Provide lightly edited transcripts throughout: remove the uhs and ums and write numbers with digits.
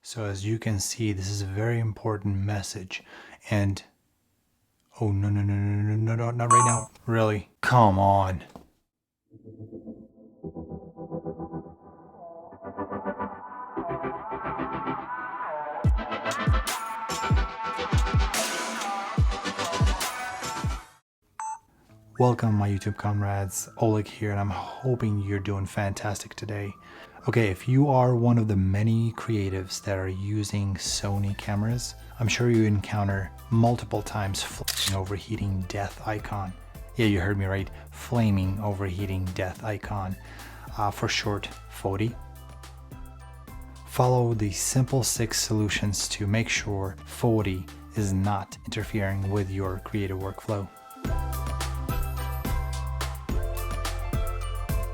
So as you can see, this is a very important message. And oh, no, no, no, no, no, no, no, not right now. Really? Come on. Welcome, my YouTube comrades. Oleg here, and I'm hoping you're doing fantastic today. Okay, if you are one of the many creatives that are using Sony cameras, I'm sure you encounter multiple times flaming overheating death icon. Yeah, you heard me right. Flaming overheating death icon, for short, FODI. Follow the simple 6 solutions to make sure FODI is not interfering with your creative workflow.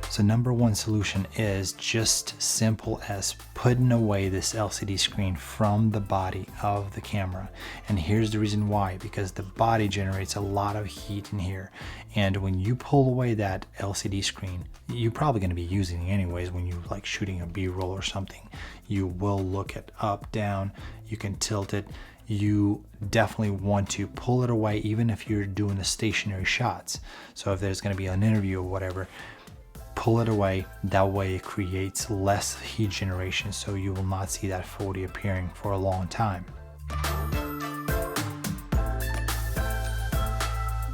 So number one solution is just simple as putting away this LCD screen from the body of the camera. And here's the reason why, because the body generates a lot of heat in here. And when you pull away that LCD screen, you're probably going to be using it anyways when you're like shooting a B-roll or something. You will look at up, down, you can tilt it. You definitely want to pull it away even if you're doing the stationary shots. So if there's going to be an interview or whatever, pull it away. That way it creates less heat generation, so you will not see that FODI appearing for a long time.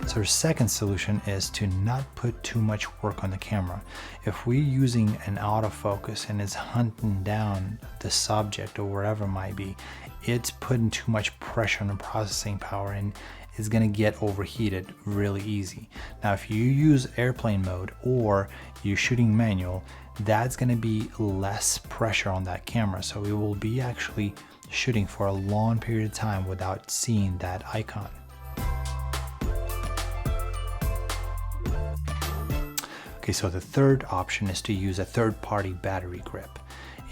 So our second solution is to not put too much work on the camera. If we're using an autofocus and it's hunting down the subject or wherever it might be, it's putting too much pressure on the processing power and it's going to get overheated really easy. Now if you use airplane mode or you're shooting manual, that's going to be less pressure on that camera, so it will be actually shooting for a long period of time without seeing that icon. Okay, so the third option is to use a third-party battery grip.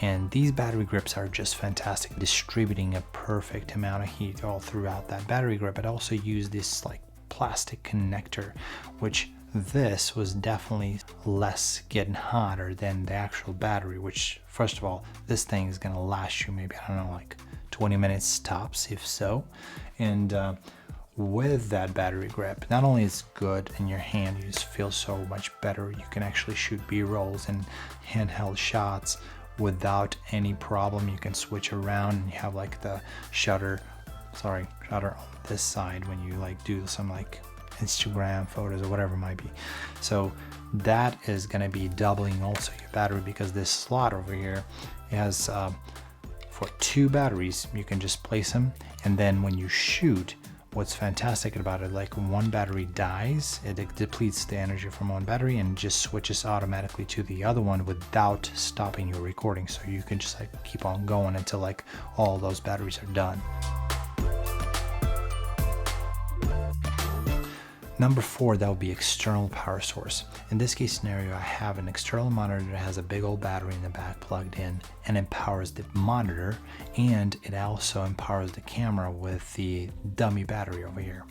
And these battery grips are just fantastic, distributing a perfect amount of heat all throughout that battery grip. It also used this like plastic connector, which this was definitely less getting hotter than the actual battery, which first of all, this thing is gonna last you maybe, I don't know, like 20 minutes tops, if so. And with that battery grip, not only is it good in your hand, you just feel so much better. You can actually shoot B-rolls and handheld shots without any problem. You can switch around and you have like the shutter on this side when you like do some like Instagram photos or whatever it might be. So that is going to be doubling also your battery, because this slot over here has for 2 batteries. You can just place them, and then when you shoot, what's fantastic about it, like one battery dies, it depletes the energy from one battery and just switches automatically to the other one without stopping your recording. So you can just like keep on going until like all those batteries are done. Number 4, that would be external power source. In this case scenario, I have an external monitor that has a big old battery in the back plugged in and empowers the monitor, and it also empowers the camera with the dummy battery over here.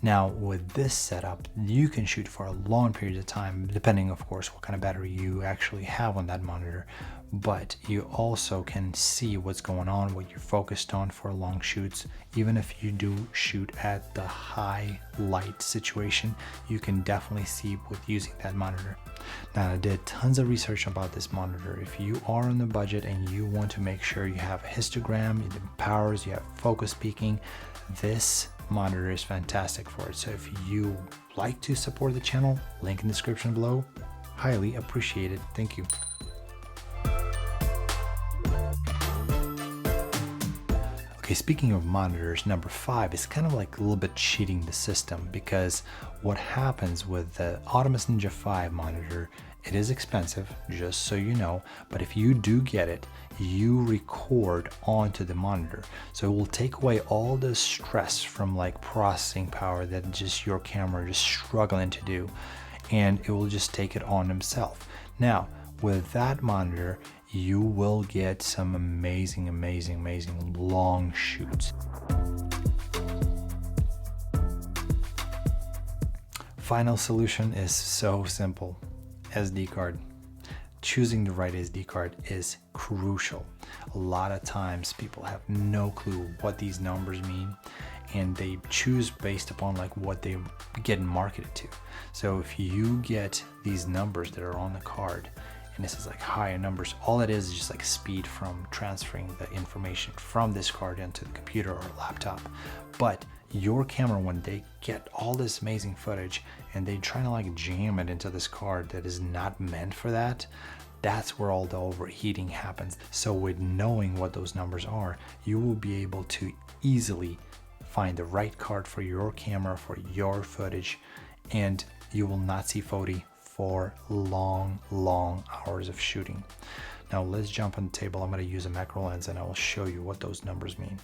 Now with this setup, you can shoot for a long period of time, depending of course what kind of battery you actually have on that monitor, but you also can see what's going on, what you're focused on for long shoots. Even if you do shoot at the high light situation, you can definitely see with using that monitor. Now I did tons of research about this monitor. If you are on the budget and you want to make sure you have a histogram, it empowers, you have focus peaking, this monitor is fantastic for it. So if you like to support the channel, link in the description below. Highly appreciated. Thank you. Okay, speaking of monitors, number 5 is kind of like a little bit cheating the system, because what happens with the Autofocus Ninja 5 monitor, it is expensive, just so you know, but if you do get it, you record onto the monitor. So it will take away all the stress from like processing power that just your camera is struggling to do, and it will just take it on himself. Now, with that monitor, you will get some amazing long shoots. Final solution is so simple. SD card. choosing the right SD card is crucial. A lot of times people have no clue what these numbers mean, and they choose based upon like what they get marketed to. So if you get these numbers that are on the card, and this is like higher numbers, all it is just like speed from transferring the information from this card into the computer or laptop. But your camera, when they get all this amazing footage and they try to like jam it into this card that is not meant for that, that's where all the overheating happens. So with knowing what those numbers are, you will be able to easily find the right card for your camera, for your footage, and you will not see 40 for long hours of shooting. Now let's jump on the table. I'm going to use a macro lens and I will show you what those numbers mean.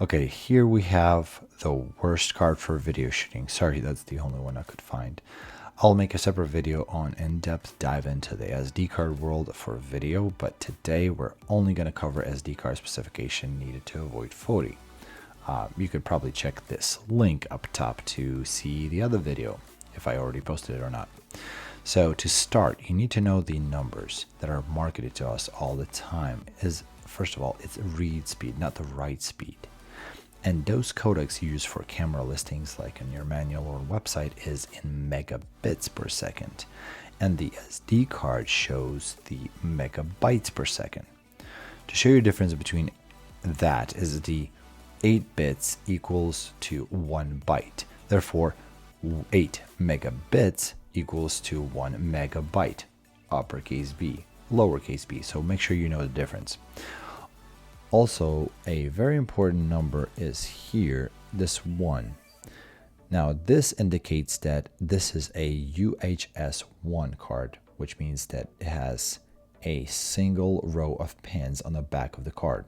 Okay, here we have the worst card for video shooting. Sorry, that's the only one I could find. I'll make a separate video on in-depth dive into the SD card world for video, but today we're only going to cover SD card specification needed to avoid 40. You could probably check this link up top to see the other video, if I already posted it or not. So to start, you need to know the numbers that are marketed to us all the time. Is first of all, it's read speed, not the write speed. And those codecs used for camera listings, like in your manual or website, is in megabits per second. And the SD card shows the megabytes per second. To show you the difference between that is the 8 bits equals to 1 byte. Therefore, 8 megabits equals to 1 megabyte, uppercase B, lowercase b. So make sure you know the difference. Also, a very important number is here, this 1. Now, this indicates that this is a UHS-1 card, which means that it has a single row of pins on the back of the card.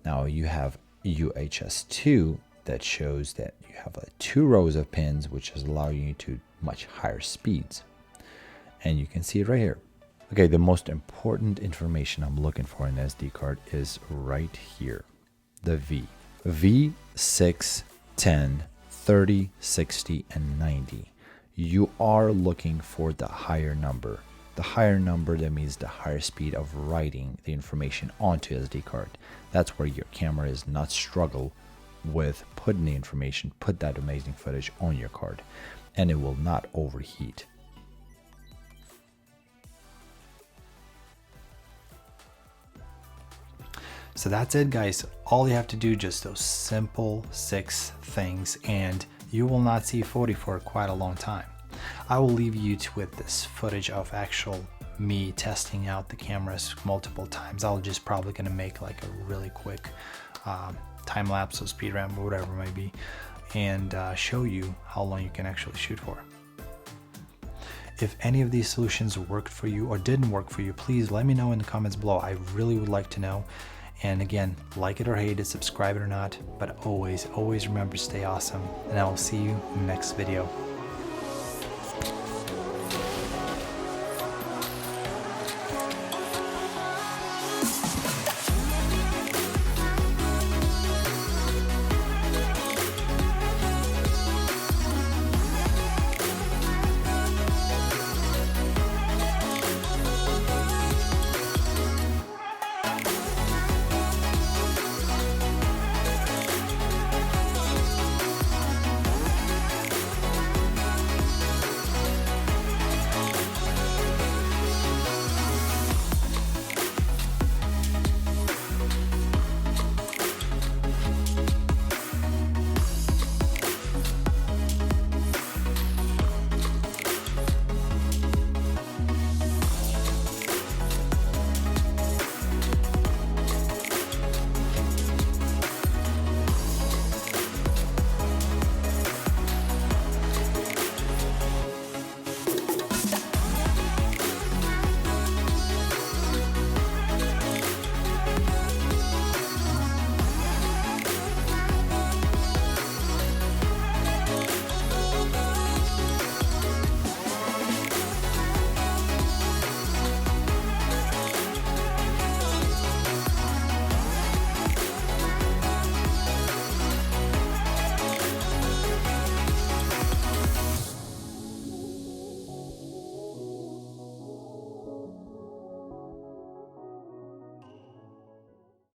Now, you have UHS-2 that shows that you have 2 rows of pins, which is allowing you to much higher speeds. And you can see it right here. Okay, the most important information I'm looking for in the SD card is right here, the V. V, 6, 10, 30, 60, and 90. You are looking for the higher number. The higher number, that means the higher speed of writing the information onto SD card. That's where your camera is not struggle with putting the information, put that amazing footage on your card, and it will not overheat. So that's it, guys. All you have to do, just those simple 6 things, and you will not see 40 for quite a long time. I will leave you with this footage of actual me testing out the cameras multiple times. I'll just probably gonna make like a really quick time lapse or speed ramp or whatever it might be, and show you how long you can actually shoot for. If any of these solutions worked for you or didn't work for you, please let me know in the comments below. I really would like to know. And again, like it or hate it, subscribe it or not, but always remember to stay awesome, and I will see you in the next video.